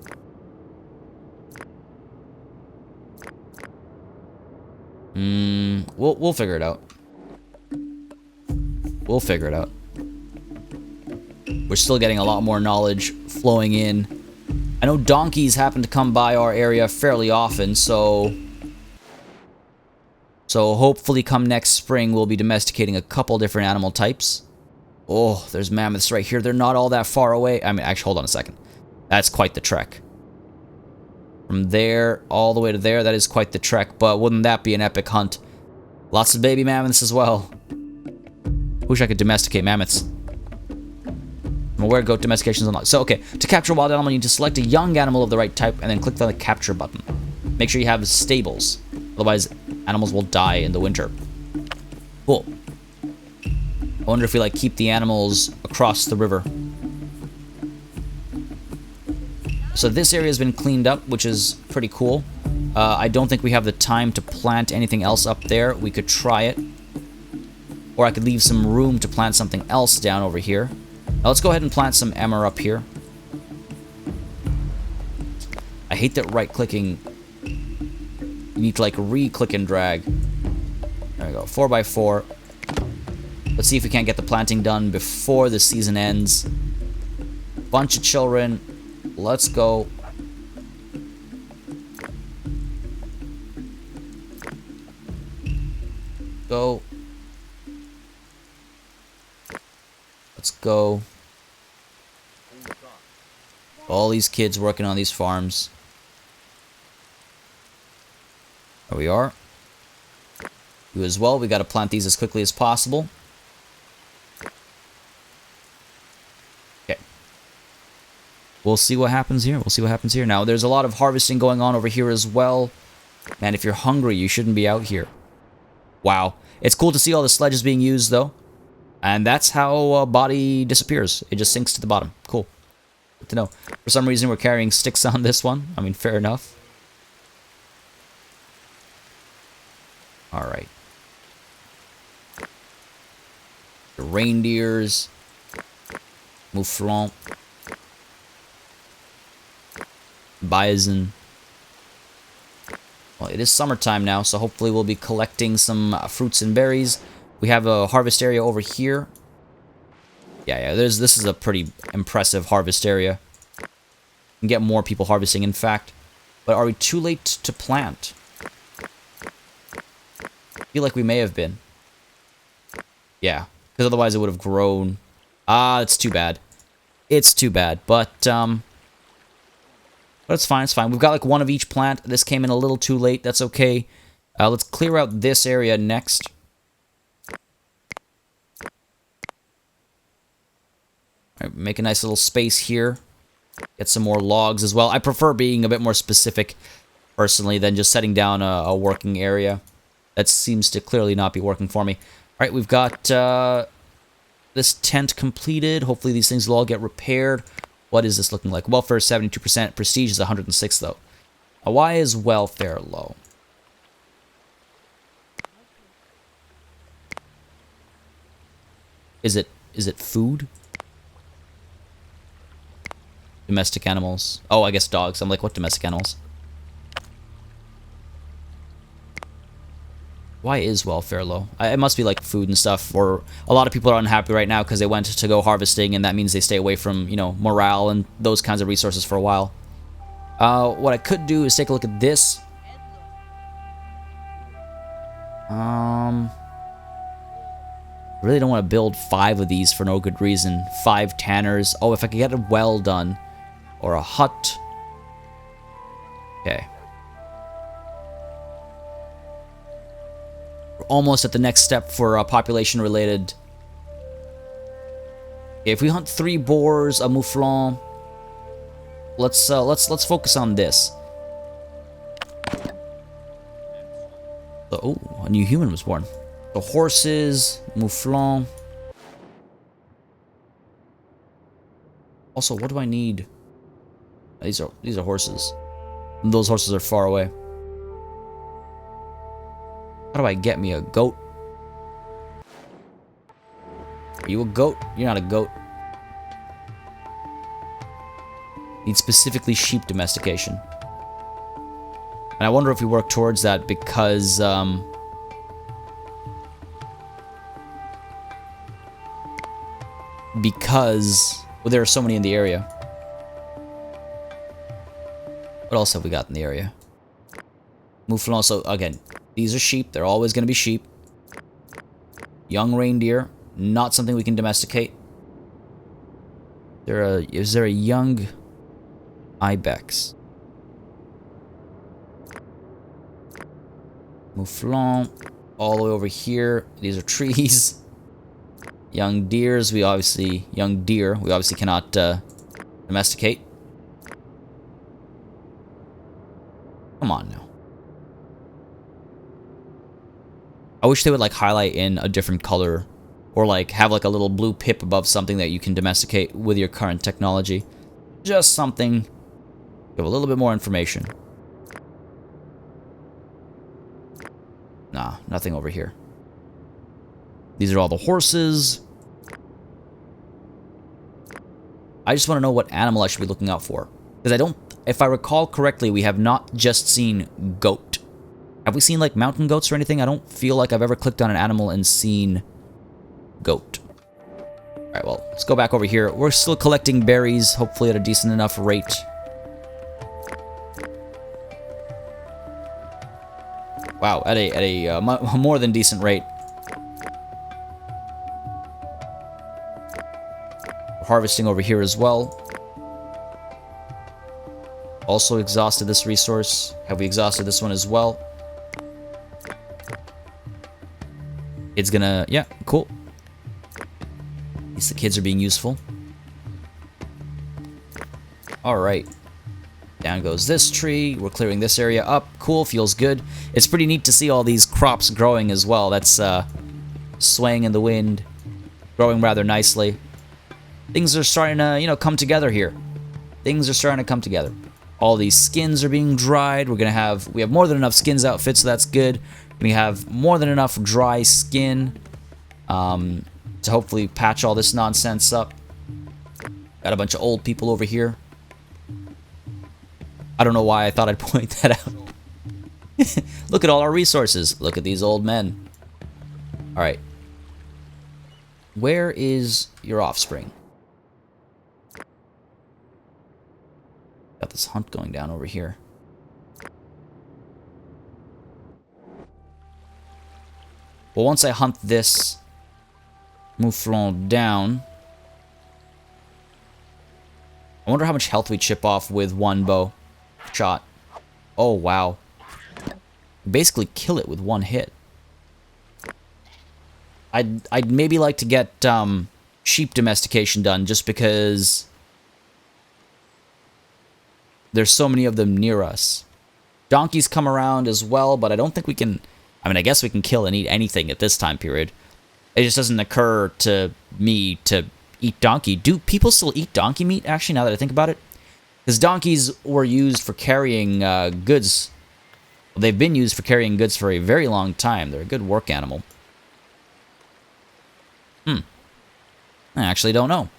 We'll figure it out. We'll figure it out. We're still getting a lot more knowledge flowing in. I know donkeys happen to come by our area fairly often, so hopefully come next spring we'll be domesticating a couple different animal types. Oh, there's mammoths right here. They're not all that far away. I mean, actually, hold on a second. That's quite the trek. From there all the way to there, that is quite the trek, but wouldn't that be an epic hunt? Lots of baby mammoths as well. Wish I could domesticate mammoths. I'm aware goat domestication is unlocked. So, okay, to capture a wild animal, you need to select a young animal of the right type and then click the capture button. Make sure you have stables. Otherwise, animals will die in the winter. Cool. I wonder if we, like, keep the animals across the river. So this area has been cleaned up, which is pretty cool. I don't think we have the time to plant anything else up there. We could try it. Or I could leave some room to plant something else down over here. Now let's go ahead and plant some emmer up here. I hate that right-clicking... You need to, like, re-click and drag. There we go. 4x4. Let's see if we can't get the planting done before the season ends. Bunch of children. Let's go. Go. Let's go. All these kids working on these farms. There we are. You as well. We got to plant these as quickly as possible. Okay. We'll see what happens here. We'll see what happens here. Now, there's a lot of harvesting going on over here as well. Man, if you're hungry, you shouldn't be out here. Wow. It's cool to see all the sledges being used, though. And that's how a body disappears. It just sinks to the bottom. Cool. Good to know. For some reason, we're carrying sticks on this one. I mean, fair enough. Alright. The reindeers. Mouflon. Bison. Well, it is summertime now, so hopefully we'll be collecting some fruits and berries. We have a harvest area over here. Yeah, this is a pretty impressive harvest area. We can get more people harvesting, in fact. But are we too late to plant? I feel like we may have been. Yeah, because otherwise it would have grown. Ah, it's too bad. It's too bad, but it's fine, it's fine. We've got like one of each plant. This came in a little too late, that's okay. Let's clear out this area next. Right, make a nice little space here. Get some more logs as well. I prefer being a bit more specific personally, than just setting down a working area. That seems to clearly not be working for me. All right, we've got this tent completed. Hopefully these things will all get repaired. What is this looking like? Welfare is 72%. Prestige is 106, though. Why is welfare low? Is it food? Domestic animals. Oh, I guess dogs. I'm like, what domestic animals? Why is welfare low? It must be like food and stuff, or a lot of people are unhappy right now because they went to go harvesting, and that means they stay away from, you know, morale and those kinds of resources for a while. What I could do is take a look at this. Really don't want to build 5 of these for no good reason. 5 tanners. Oh, if I could get a well done. Or a hut. Okay. We're almost at the next step for population related. Okay, if we hunt 3 boars, a mouflon, let's focus on this. So, oh, a new human was born. The horses, mouflon. Also, what do I need? These are horses. Those horses are far away. How do I get me a goat? Are you a goat? You're not a goat. Need specifically sheep domestication. And I wonder if we work towards that because well, there are so many in the area. What else have we got in the area? Mouflon. So again, these are sheep. They're always going to be sheep. Young reindeer. Not something we can domesticate. Is there a young ibex? Mouflon. All the way over here. These are trees. Young deers. Young deer. We obviously cannot domesticate. Come on now. I wish they would like highlight in a different color, or like have like a little blue pip above something that you can domesticate with your current technology. Just something. Give a little bit more information. Nah, nothing over here. These are all the horses. I just want to know what animal I should be looking out for. Because if I recall correctly, we have not just seen goat. Have we seen like mountain goats or anything? I don't feel like I've ever clicked on an animal and seen goat. Alright, well, let's go back over here. We're still collecting berries, hopefully at a decent enough rate. Wow, at a more than decent rate. We're harvesting over here as well. Also exhausted this resource. Have we exhausted this one as well? It's gonna... yeah, cool. At least the kids are being useful. Alright. Down goes this tree. We're clearing this area up. Cool, feels good. It's pretty neat to see all these crops growing as well. That's swaying in the wind. Growing rather nicely. Things are starting to, you know, come together here. Things are starting to come together. All these skins are being dried. We have more than enough skins outfits, so that's good. We have more than enough dry skin to hopefully patch all this nonsense up. Got a bunch of old people over here. I don't know why I thought I'd point that out. Look at all our resources. Look at these old men. Alright. Where is your offspring? Got this hunt going down over here. Well, once I hunt this mouflon down, I wonder how much health we chip off with one bow shot. Oh, wow. Basically kill it with one hit. I'd maybe like to get sheep domestication done just because there's so many of them near us. Donkeys come around as well, but I don't think we can... I mean, I guess we can kill and eat anything at this time period. It just doesn't occur to me to eat donkey. Do people still eat donkey meat, actually, now that I think about it? Because donkeys were used for carrying goods. Well, they've been used for carrying goods for a very long time. They're a good work animal. I actually don't know.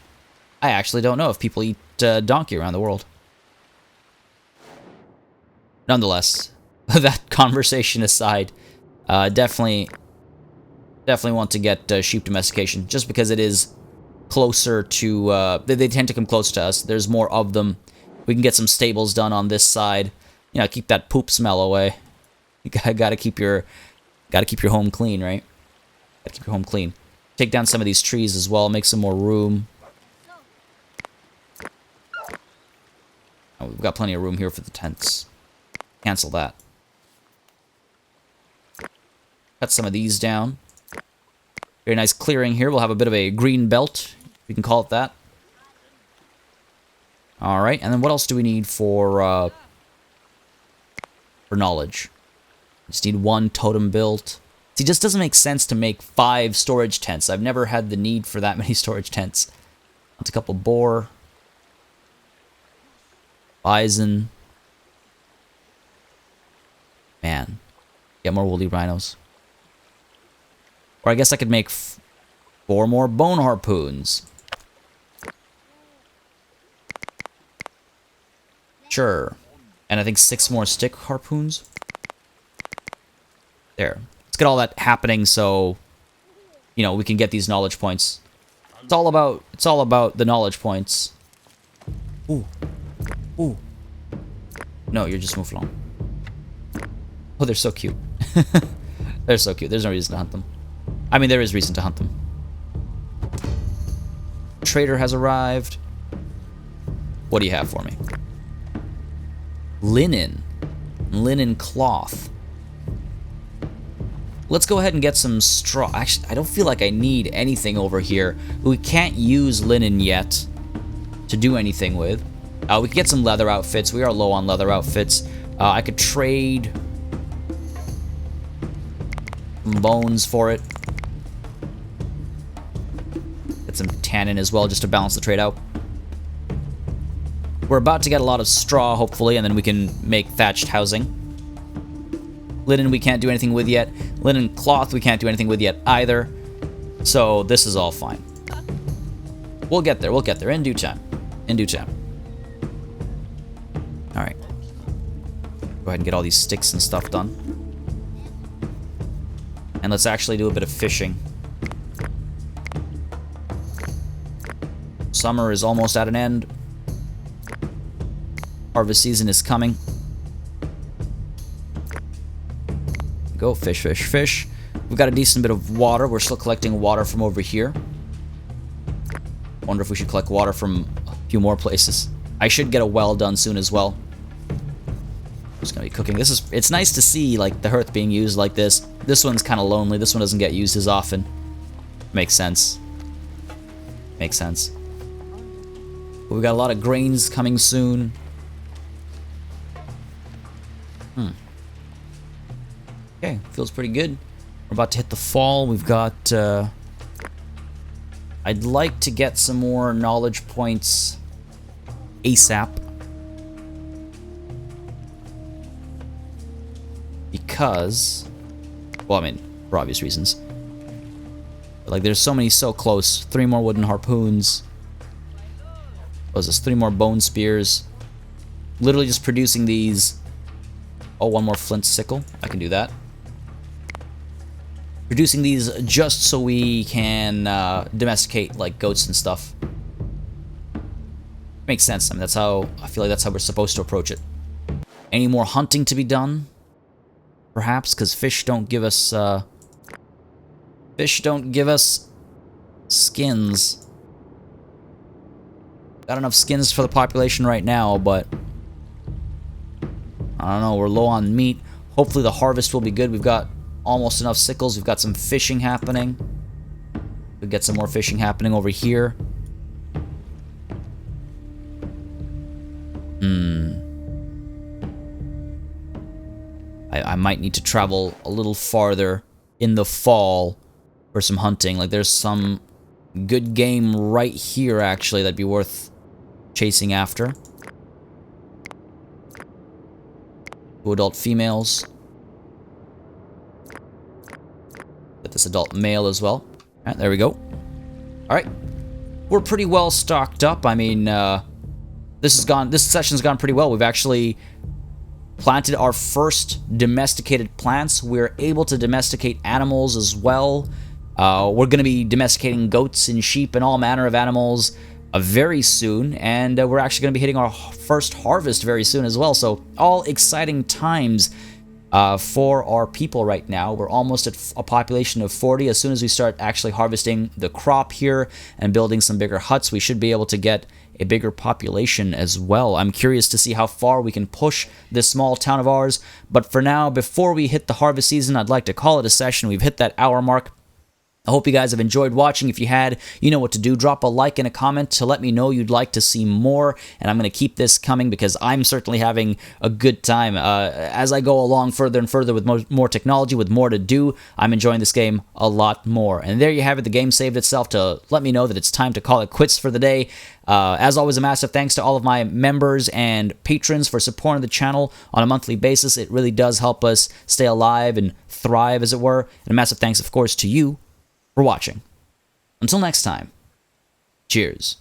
I actually don't know if people eat donkey around the world. Nonetheless, that conversation aside, definitely want to get sheep domestication, just because it is closer to, they tend to come close to us. There's more of them. We can get some stables done on this side. You know, keep that poop smell away. You gotta keep your home clean, right? Gotta keep your home clean. Take down some of these trees as well, make some more room. Oh, we've got plenty of room here for the tents. Cancel that. Cut some of these down. Very nice clearing here. We'll have a bit of a green belt. We can call it that. Alright, and then what else do we need for knowledge? Just need one totem built. See, it just doesn't make sense to make 5 storage tents. I've never had the need for that many storage tents. That's a couple boar. Bison. Man. Get more woolly rhinos. Or I guess I could make 4 more bone harpoons. Sure. And I think 6 more stick harpoons. There. Let's get all that happening so, you know, we can get these knowledge points. It's all about the knowledge points. Ooh. Ooh. No, you're just Mouflon. Oh, they're so cute. They're so cute. There's no reason to hunt them. I mean, there is reason to hunt them. Trader has arrived. What do you have for me? Linen. Linen cloth. Let's go ahead and get some straw. Actually, I don't feel like I need anything over here. We can't use linen yet to do anything with. We could get some leather outfits. We are low on leather outfits. I could trade some bones for it. Get some tannin as well, just to balance the trade out. We're about to get a lot of straw, hopefully, and then we can make thatched housing. Linen we can't do anything with yet. Linen cloth we can't do anything with yet either. So this is all fine. We'll get there. We'll get there in due time. In due time. Alright. Go ahead and get all these sticks and stuff done. And let's actually do a bit of fishing. Summer is almost at an end. Harvest season is coming. Go fish, fish, fish. We've got a decent bit of water. We're still collecting water from over here. Wonder if we should collect water from a few more places. I should get a well done soon as well. Just gonna be cooking. It's nice to see like the hearth being used like this. This one's kind of lonely. This one doesn't get used as often. Makes sense. Makes sense. But we've got a lot of grains coming soon. Okay, feels pretty good. We're about to hit the fall. We've got, I'd like to get some more knowledge points ASAP. Because, well, I mean, for obvious reasons. But, like, there's so many so close. 3 more wooden harpoons. What was this? 3 more bone spears. Literally just producing these. Oh, 1 more flint sickle. I can do that. Producing these just so we can domesticate like goats and stuff. Makes sense. I mean, that's how I feel like that's how we're supposed to approach it. Any more hunting to be done? Perhaps because fish don't give us skins. Got enough skins for the population right now, but I don't know. We're low on meat. Hopefully the harvest will be good. We've got almost enough sickles. We've got some fishing happening. We'll get some more fishing happening over here. I might need to travel a little farther in the fall for some hunting. Like, there's some good game right here, actually, that'd be worth chasing after. 2 adult females. Get this adult male as well. Alright, there we go. Alright. We're pretty well stocked up. I mean, this session's gone pretty well. We've actually planted our first domesticated plants. We're able to domesticate animals as well. We're going to be domesticating goats and sheep and all manner of animals very soon, and we're actually going to be hitting our first harvest very soon as well. So all exciting times for our people right now. We're almost at a population of 40. As soon as we start actually harvesting the crop here and building some bigger huts, we should be able to get a bigger population as well. I'm curious to see how far we can push this small town of ours. But for now, before we hit the harvest season, I'd like to call it a session. We've hit that hour mark. I hope you guys have enjoyed watching. If you had, you know what to do. Drop a like and a comment to let me know you'd like to see more, and I'm going to keep this coming because I'm certainly having a good time. As I go along further and further with more technology, with more to do, I'm enjoying this game a lot more. And there you have it. The game saved itself to let me know that it's time to call it quits for the day. As always, a massive thanks to all of my members and patrons for supporting the channel on a monthly basis. It really does help us stay alive and thrive, as it were. And a massive thanks, of course, to you for watching. Until next time, cheers.